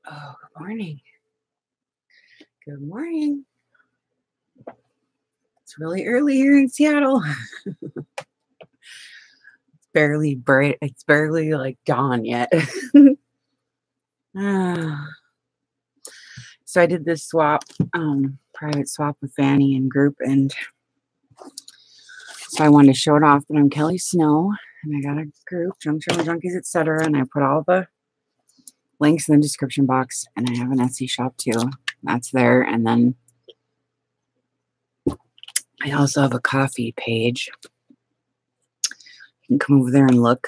Oh, good morning. Good morning. It's really early here in Seattle. Barely bright. It's barely like dawn yet. Ah. So I did this swap, private swap with Fanny and group, and so I wanted to show it off that I'm Kelly Snow, and I got a group, Junk Journal Junkies, etc. And I put all the links in the description box, and I have an Etsy shop too. That's there, and then I also have a coffee page. You can come over there and look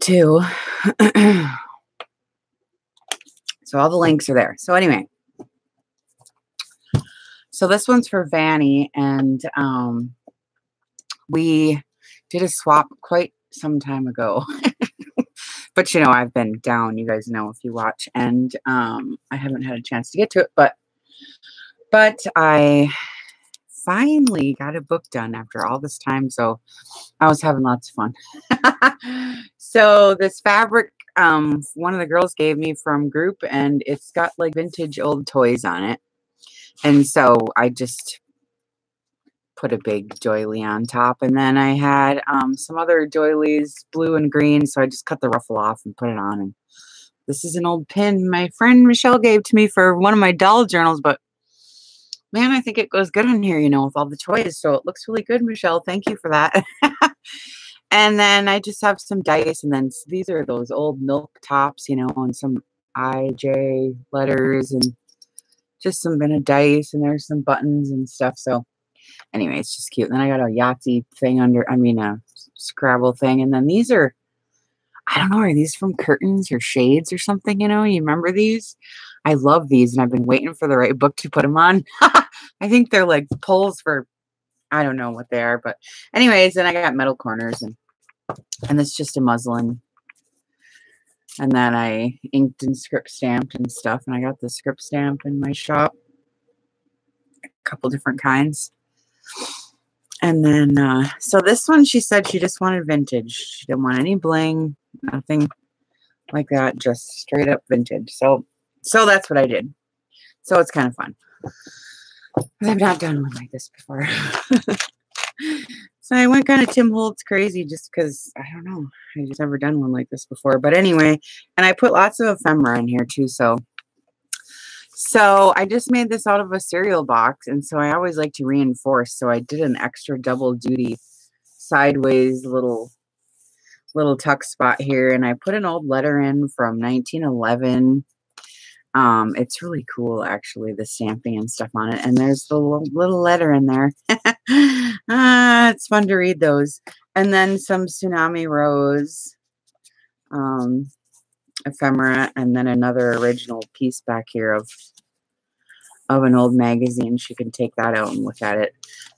too. So all the links are there. So anyway, so this one's for Vanny, and we did a swap quite some time ago. But you know, I've been down, you guys know if you watch, and I haven't had a chance to get to it, but I finally got a book done after all this time, so I was having lots of fun. So this fabric, one of the girls gave me from group, and it's got like vintage old toys on it, and so I just put a big doily on top, and then I had some other doilies, blue and green, so I just cut the ruffle off and put it on. And this is an old pin my friend Michelle gave to me for one of my doll journals, but man, I think it goes good on here, you know, with all the toys. So it looks really good, Michelle. Thank you for that. And then I just have some dice, and then these are those old milk tops, you know, and some IJ letters, and just some bit of dice, and there's some buttons and stuff. So anyway, it's just cute. And then I got a Yahtzee thing under, a Scrabble thing. And then these are, I don't know, are these from curtains or shades or something, you know? You remember these? I love these, and I've been waiting for the right book to put them on. I think they're like pulls for, I don't know what they are, but anyways, then I got metal corners, and it's just a muslin. And then I inked and script stamped and stuff, and I got the script stamp in my shop, a couple different kinds. And then, so this one, she said she just wanted vintage. She didn't want any bling, nothing like that, just straight up vintage. So that's what I did. So it's kind of fun. I've not done one like this before. So I went kind of Tim Holtz crazy just because, I don't know, I just never done one like this before. But anyway, and I put lots of ephemera in here too. So I just made this out of a cereal box, and so I always like to reinforce. So I did an extra double duty sideways little tuck spot here, and I put an old letter in from 1911. It's really cool, actually, the stamping and stuff on it. And there's the little letter in there. It's fun to read those. And then some Tsunami Rose ephemera, and then another original piece back here of an old magazine. She can take that out and look at it.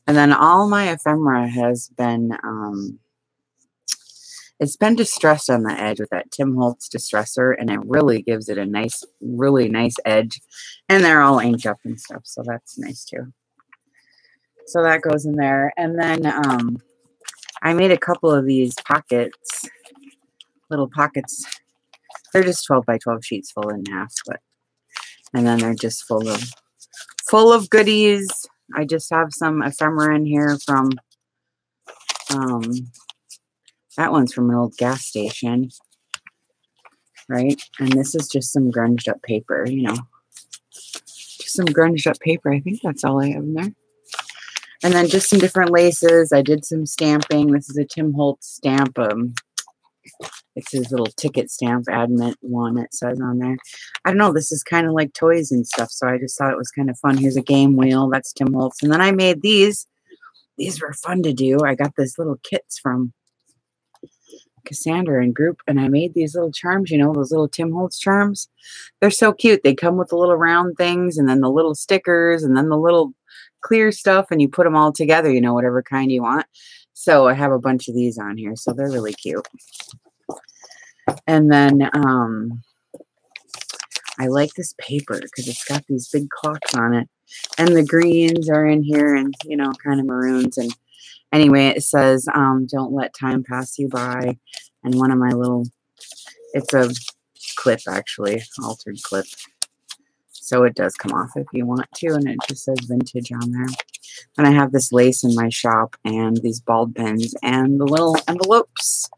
And then all my ephemera has been it's been distressed on the edge with that Tim Holtz distressor, and it really gives it a nice, really nice edge. And they're all inked up and stuff, so that's nice too. So that goes in there. And then I made a couple of these pockets, little pockets. They're just 12 by 12 sheets folded in half, and then they're just full of goodies. I just have some ephemera in here from that one's from an old gas station, right? And this is just some grunged up paper, you know, just some grunged up paper. I think that's all I have in there. And then just some different laces. I did some stamping. This is a Tim Holtz stamp. It's his little ticket stamp, admit one, it says on there. I don't know, this is kind of like toys and stuff, so I just thought it was kind of fun. Here's a game wheel. That's Tim Holtz. And then I made these. These were fun to do. I got these little kits from Cassandra and group, and I made these little charms, you know, those little Tim Holtz charms. They're so cute. They come with the little round things, and then the little stickers, and then the little clear stuff, and you put them all together, you know, whatever kind you want. So I have a bunch of these on here, so they're really cute. And then I like this paper because it's got these big clocks on it, and the greens are in here, and, you know, kind of maroons. And anyway, it says, don't let time pass you by. And one of my little, it's a clip, actually, altered clip. So it does come off if you want to, and it just says vintage on there. And I have this lace in my shop, and these ball pins, and the little envelopes.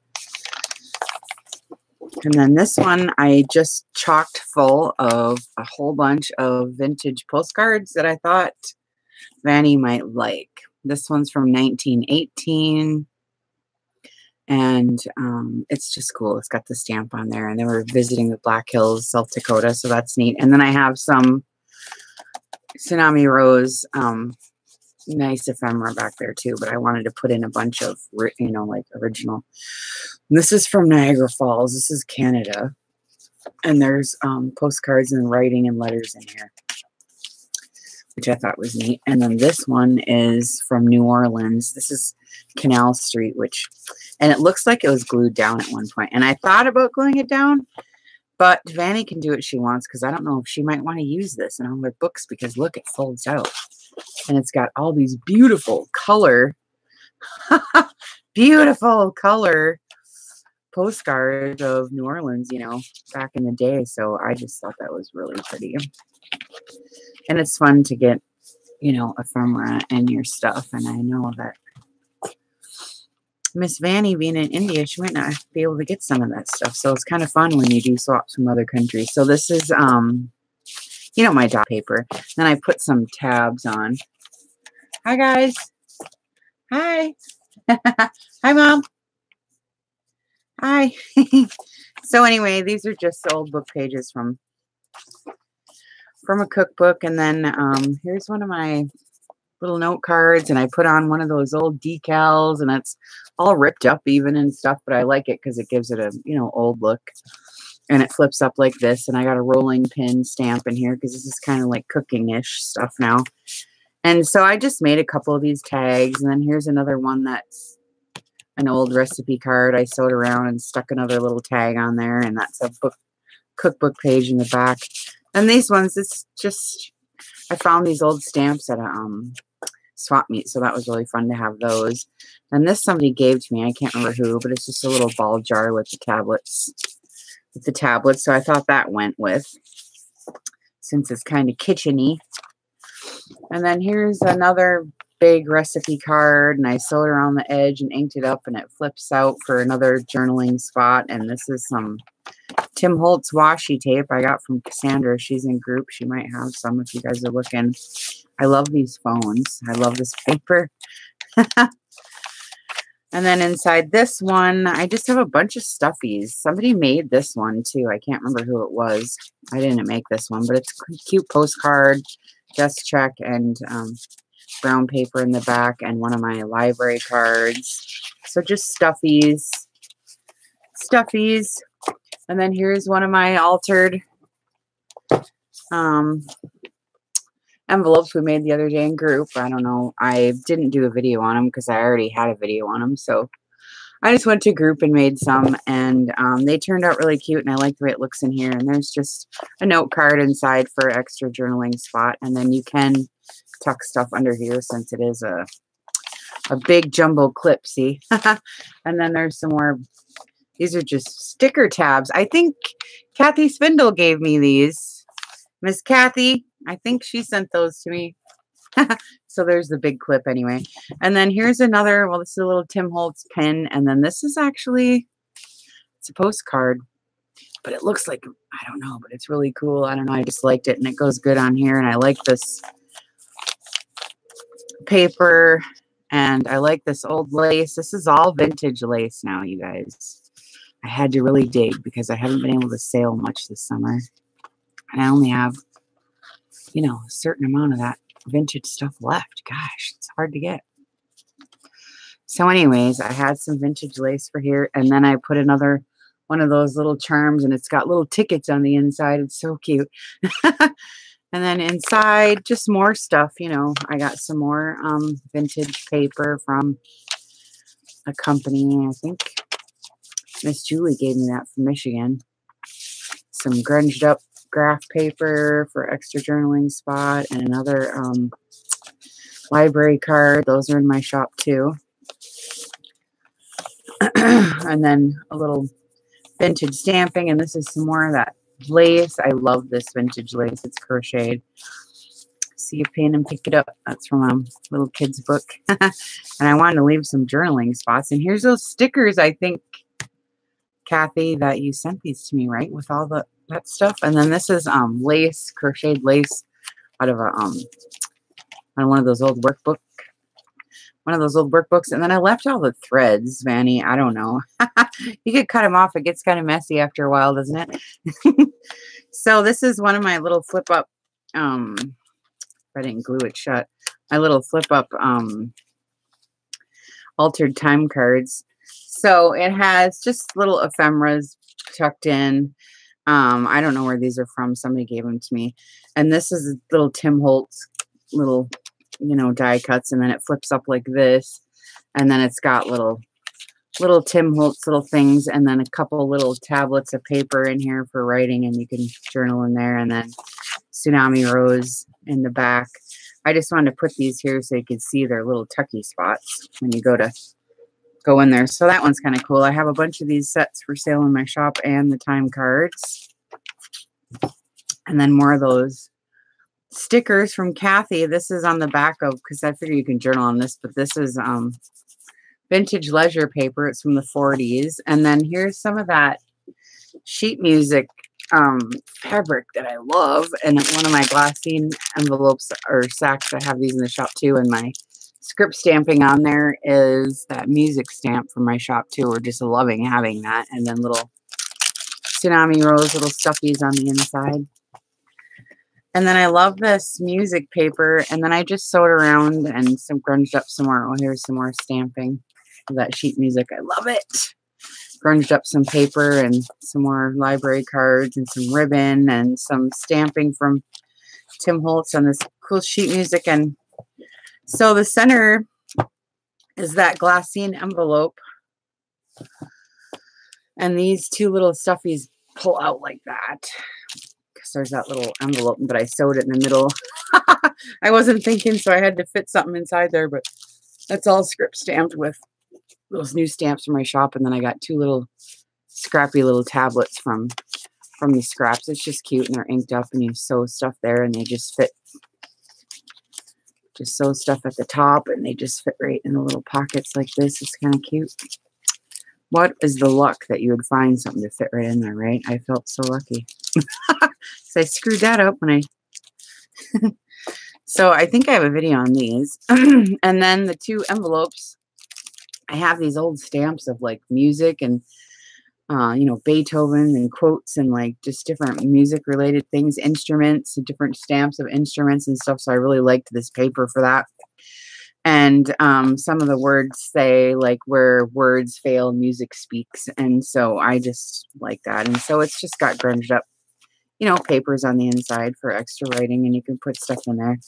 And then this one I just chocked full of a whole bunch of vintage postcards that I thought Vanny might like. This one's from 1918. And it's just cool. It's got the stamp on there. And they were visiting the Black Hills, South Dakota. So that's neat. And then I have some Tsunami Rose nice ephemera back there too. But I wanted to put in a bunch of, you know, like original. And this is from Niagara Falls. This is Canada. And there's postcards and writing and letters in here, which I thought was neat. And then this one is from New Orleans. This is Canal Street, and it looks like it was glued down at one point. And I thought about gluing it down, but Vanny can do what she wants, because I don't know if she might want to use this in all her books, because look, it folds out. And it's got all these beautiful color, beautiful color postcards of New Orleans, you know, back in the day. So I just thought that was really pretty. And it's fun to get, you know, ephemera in your stuff. And I know that Miss Vanny being in India, she might not be able to get some of that stuff. So it's kind of fun when you do swaps from other countries. So this is, you know, my dot paper. Then I put some tabs on. Hi, guys. Hi. Hi, Mom. Hi. So anyway, these are just old book pages from a cookbook. And then here's one of my little note cards, and I put on one of those old decals, and it's all ripped up even and stuff, but I like it because it gives it a, you know, old look. And it flips up like this, and I got a rolling pin stamp in here because this is kind of like cooking-ish stuff now. And so I just made a couple of these tags, and then here's another one that's an old recipe card I sewed around and stuck another little tag on there, and that's a cookbook page in the back. And these ones, it's just, I found these old stamps at a swap meet, so that was really fun to have those. And this somebody gave to me, I can't remember who, but it's just a little ball jar with the tablets. So I thought that went with, since it's kind of kitchen-y. And then here's another big recipe card, and I sewed around the edge and inked it up, and it flips out for another journaling spot. And this is some Tim Holtz washi tape I got from Cassandra. She's in group. She might have some if you guys are looking. I love these phones. I love this paper. And then inside this one, I just have a bunch of stuffies. Somebody made this one too. I can't remember who it was. I didn't make this one, but it's a cute postcard, desk check, and brown paper in the back, and one of my library cards. So just stuffies. And then here's one of my altered envelopes we made the other day in group. I don't know. I didn't do a video on them because I already had a video on them. So I just went to group and made some, and they turned out really cute, and I like the way it looks in here. And there's just a note card inside for extra journaling spot. And then you can tuck stuff under here since it is a big jumbo clip, see? And then there's some more. These are just sticker tabs. I think Kathy Spindle gave me these. Miss Kathy, I think she sent those to me. So there's the big clip anyway. And then here's another, well, this is a little Tim Holtz pin. And then this is actually, it's a postcard. But it looks like, I don't know, but it's really cool. I don't know, I just liked it. And it goes good on here. And I like this paper. And I like this old lace. This is all vintage lace now, you guys. I had to really dig because I haven't been able to sail much this summer. And I only have, you know, a certain amount of that vintage stuff left. Gosh, it's hard to get. So anyways, I had some vintage lace for here. And then I put another one of those little charms, and it's got little tickets on the inside. It's so cute. And then inside, just more stuff. You know, I got some more vintage paper from a company. I think Miss Julie gave me that from Michigan. Some grunged up graph paper for extra journaling spot, and another library card. Those are in my shop too. And then a little vintage stamping, and this is some more of that lace. I love this vintage lace. It's crocheted. See a pin and pick it up. That's from a little kid's book. And I wanted to leave some journaling spots. And here's those stickers, I think, Kathy, that you sent these to me, right? With all that stuff. And then this is lace, crocheted lace out of a on one of those old workbooks. And then I left all the threads, Vanny. I don't know. You could cut them off. It gets kind of messy after a while, doesn't it? So this is one of my little flip up, I didn't glue it shut, my little flip up altered time cards. So it has just little ephemeras tucked in. I don't know where these are from. Somebody gave them to me. And this is little Tim Holtz little, die cuts, and then it flips up like this. And then it's got little Tim Holtz little things, and then a couple little tablets of paper in here for writing, and you can journal in there, and then Tsunami Rose in the back. I just wanted to put these here so you could see their little tucky spots when you go in there. So that one's kind of cool. I have a bunch of these sets for sale in my shop and the time cards. And then more of those stickers from Kathy. This is on the back of, because I figure you can journal on this, but this is vintage leisure paper. It's from the 40s. And then here's some of that sheet music fabric that I love, and one of my glassine envelopes or sacks. I have these in the shop too, and my script stamping on there is that music stamp from my shop too. We're just loving having that. And then little Tsunami Rose little stuffies on the inside. And then I love this music paper, and then I just sewed around and some grunged up some more. Oh, here's some more stamping of that sheet music. I love it. Grunged up some paper and some more library cards and some ribbon and some stamping from Tim Holtz on this cool sheet music. And so the center is that glassine envelope, and these two little stuffies pull out like that because there's that little envelope, but I sewed it in the middle. I wasn't thinking, so I had to fit something inside there, but that's all script stamped with those new stamps from my shop. And then I got two little scrappy little tablets from these scraps. It's just cute, and they're inked up, and you sew stuff there, and they just fit. Just sew stuff at the top, and they just fit right in the little pockets like this. It's kind of cute. What is the luck that you would find something to fit right in there, right? I felt so lucky. So I screwed that up when I... So I think I have a video on these. And then the two envelopes, I have these old stamps of like music and, Beethoven and quotes and like just different music related things, instruments and different stamps of instruments and stuff. So I really liked this paper for that. And some of the words say like where words fail, music speaks. And so I just like that. And so it's just got grunged up, papers on the inside for extra writing, and you can put stuff in there.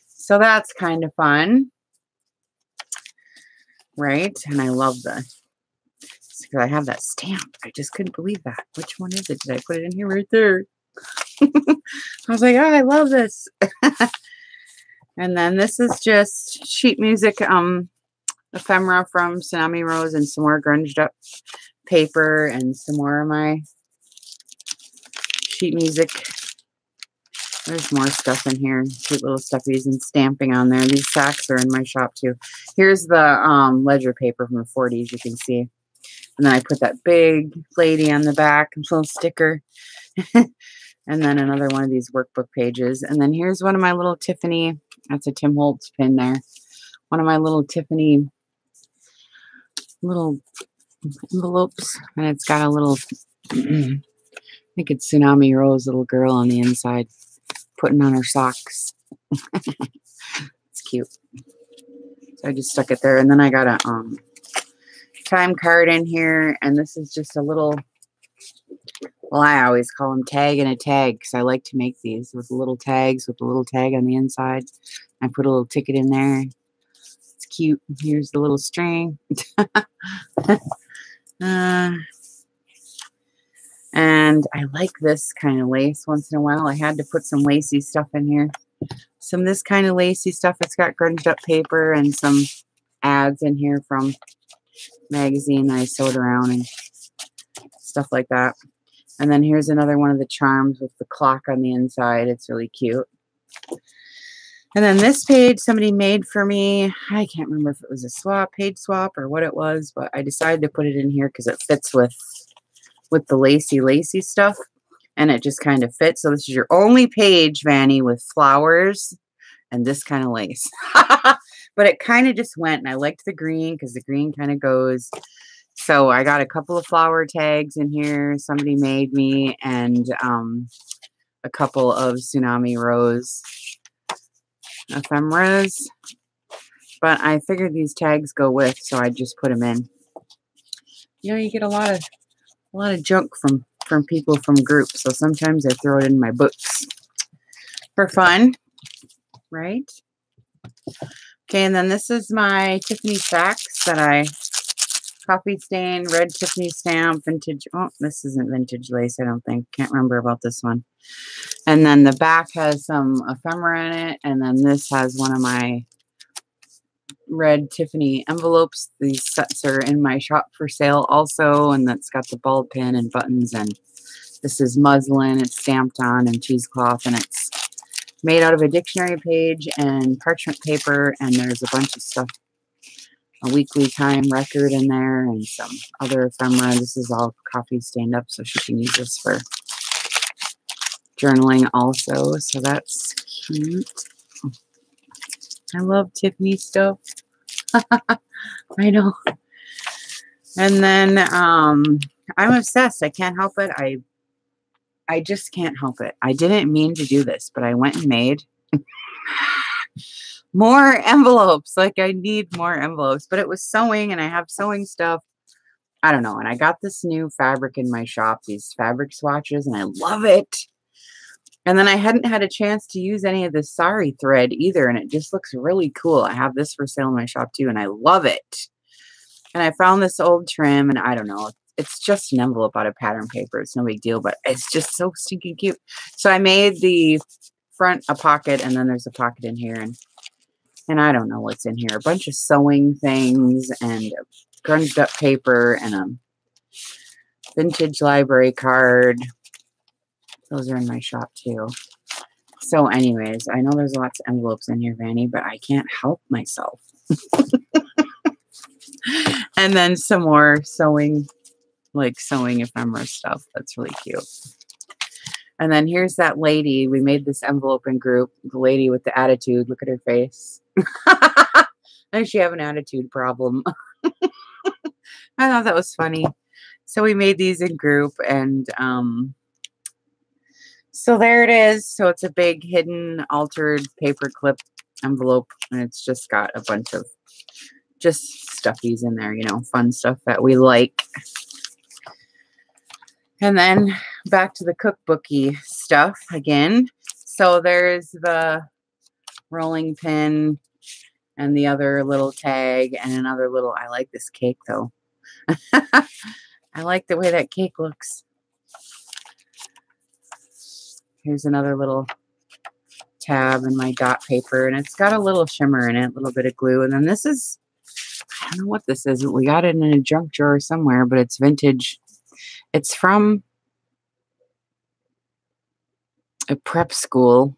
So that's kind of fun. Right? And I love because I have that stamp. I just couldn't believe that. Which one is it? Did I put it in here? Right there. I was like, oh, I love this. And then this is just sheet music ephemera from Tsunami Rose, and some more grunged up paper, and some more of my sheet music. There's more stuff in here. Cute little stuffies and stamping on there. These sacks are in my shop too. Here's the ledger paper from the 40s, you can see. And then I put that big lady on the back, a little sticker. And then another one of these workbook pages. And then here's one of my little Tiffany. That's a Tim Holtz pin there. One of my little Tiffany little envelopes. And it's got a little, I think it's Tsunami Rose little girl on the inside, putting on her socks. It's cute. So I just stuck it there. And then I got a time card in here. And this is just a little, well, I always call them tag and a tag, because I like to make these with little tags with a little tag on the inside. I put a little ticket in there. It's cute. Here's the little string. And I like this kind of lace once in a while. I had to put some lacy stuff in here. Some this kind of lacy stuff. It's got grunged up paper and some ads in here from magazine that I sewed around. And stuff like that. And then here's another one of the charms with the clock on the inside. It's really cute. And then this page somebody made for me. I can't remember if it was a page swap or what it was, but I decided to put it in here because it fits with the lacy stuff. And it just kind of fits. So this is your only page, Vanny, with flowers and this kind of lace. But it kind of just went, and I liked the green because the green kind of goes. So I got a couple of flower tags in here somebody made me, and a couple of Tsunami Rose ephemeras. But I figured these tags go with, so I just put them in. You know, you get a lot of junk from people from groups, so sometimes I throw it in my books for fun, right? Okay, and then this is my Tiffany sacks that I coffee stain, red Tiffany stamp, vintage. Oh, this isn't vintage lace, I don't think. Can't remember about this one. And then the back has some ephemera in it, and then this has one of my red Tiffany envelopes. These sets are in my shop for sale also, and that's got the ball pin and buttons, and this is muslin. It's stamped on and cheesecloth, and it's made out of a dictionary page and parchment paper, and there's a bunch of stuff, a weekly time record in there, and some other ephemera. This is all coffee stained up, so she can use this for journaling also, so that's cute. I love Tiffany stuff. I know. And then I'm obsessed. I can't help it. I just can't help it. I didn't mean to do this, but I went and made more envelopes. Like, I need more envelopes, but it was sewing, and I have sewing stuff. I don't know. And I got this new fabric in my shop, these fabric swatches, and I love it. And then I hadn't had a chance to use any of this sari thread either, and it just looks really cool. I have this for sale in my shop too, and I love it. And I found this old trim, and I don't know. It's just an envelope out of pattern paper. It's no big deal, but it's just so stinking cute. So I made the front a pocket, and then there's a pocket in here, and I don't know what's in here. A bunch of sewing things and grunged up paper and a vintage library card. Those are in my shop too. So anyways, I know there's lots of envelopes in here, Vanny, but I can't help myself. And then some more sewing, like sewing ephemera stuff. That's really cute. And then here's that lady. We made this envelope in group. The lady with the attitude. Look at her face. Does she have an attitude problem? I thought that was funny. So we made these in group, and so there it is. So it's a big hidden altered paper clip envelope, and it's just got a bunch of just stuffies in there, you know, fun stuff that we like. And then back to the cookbooky stuff again. So there's the rolling pin and the other little tag and another little, I like this cake though. I like the way that cake looks. Here's another little tab in my dot paper, and it's got a little shimmer in it, a little bit of glue. And then this is, I don't know what this is. We got it in a junk drawer somewhere, but it's vintage. It's from a prep school.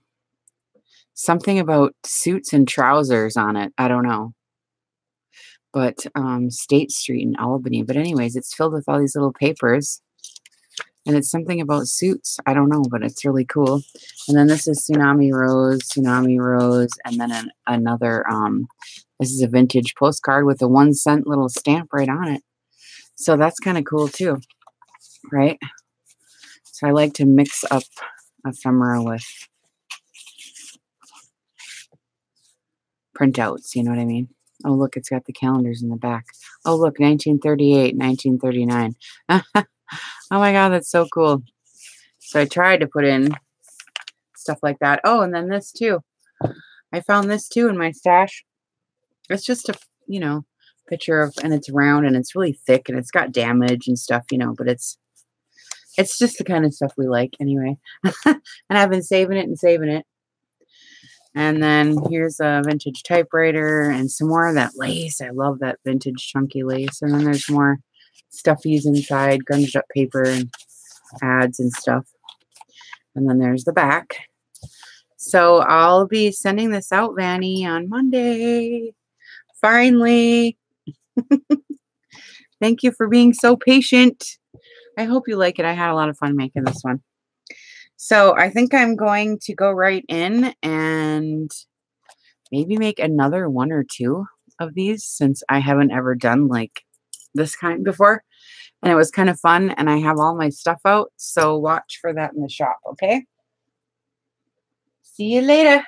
Something about suits and trousers on it. I don't know. But State Street in Albany. But anyways, it's filled with all these little papers. And it's something about suits. I don't know, but it's really cool. And then this is Tsunami Rose, and then another, this is a vintage postcard with a 1 cent little stamp right on it. So that's kind of cool too, right? So I like to mix up ephemera with printouts, you know what I mean? Oh, look, it's got the calendars in the back. Oh, look, 1938, 1939. Oh my God, that's so cool. So I tried to put in stuff like that. Oh, and then this too. I found this too in my stash. It's just a, you know, picture of, and it's round and it's really thick and it's got damage and stuff, you know, but it's just the kind of stuff we like anyway. And I've been saving it and saving it. And then here's a vintage typewriter and some more of that lace. I love that vintage chunky lace. And then there's more stuffies inside, grunged up paper and ads and stuff. And then there's the back. So I'll be sending this out, Vanny, on Monday. Finally. Thank you for being so patient. I hope you like it. I had a lot of fun making this one. So I think I'm going to go right in and maybe make another one or two of these, since I haven't ever done like this kind before. And it was kind of fun, and I have all my stuff out. So watch for that in the shop, okay? See you later.